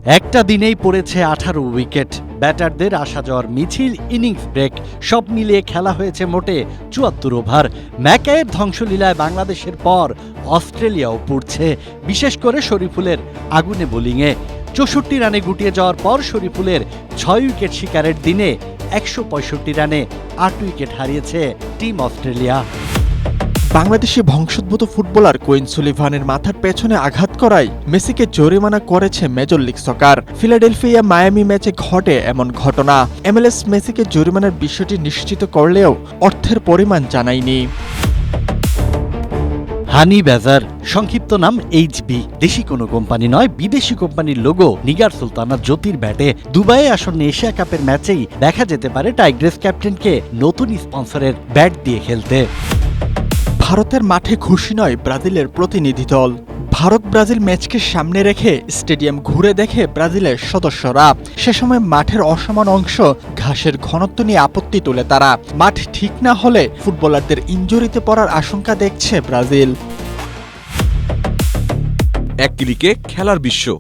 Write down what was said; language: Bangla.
একটা দিনেই পড়েছে 18 উইকেট। ব্যাটারদের আসা যাওয়ার মিছিল, ইনিংস ব্রেক সব মিলিয়ে খেলা হয়েছে মোটে 74 ওভার। ম্যাকাইয়ের ধ্বংসলীলায় বাংলাদেশের পর অস্ট্রেলিয়াও পড়ছে, বিশেষ করে শরীফুলের আগুনে বোলিংয়ে। 64 রানে গুটিয়ে যাওয়ার পর শরীফুলের 6 উইকেট শিকারের দিনে 165 রানে 8 উইকেট হারিয়েছে টিম অস্ট্রেলিয়া। বাংলাদেশি বংশোদ্ভূত ফুটবলার কুইন সুলিভানের মাথার পেছনে আঘাত করায় মেসিকে জরিমানা করেছে মেজর লিগ সকার। ফিলাডেলফিয়া মায়ামি ম্যাচে ঘটে এমন ঘটনা। MLS মেসিকে জরিমানার বিষয়টি নিশ্চিত করলেও অর্থের পরিমাণ জানায়নি। হানি বাজার, সংক্ষিপ্ত নাম HB, দেশি কোনো কোম্পানি নয়, বিদেশি কোম্পানির লোগো নিগার সুলতানা জ্যোতির ব্যাটে। দুবাইয়ে আসন্ন এশিয়া কাপের ম্যাচেই দেখা যেতে পারে টাইগ্রেস ক্যাপ্টেনকে নতুন স্পন্সরের ব্যাট দিয়ে খেলতে। ভারতের মাঠে খুশি নয় ব্রাজিলের প্রতিনিধি দল। ভারত ব্রাজিল ম্যাচকে সামনে রেখে স্টেডিয়াম ঘুরে দেখে ব্রাজিলের সদস্যরা। সে সময় মাঠের অসমান অংশ, ঘাসের ঘনত্ব নিয়ে আপত্তি তোলে তারা। মাঠ ঠিক না হলে ফুটবলারদের ইনজুরিতে পড়ার আশঙ্কা দেখছে ব্রাজিল। এক ক্লিকে খেলার বিশ্ব।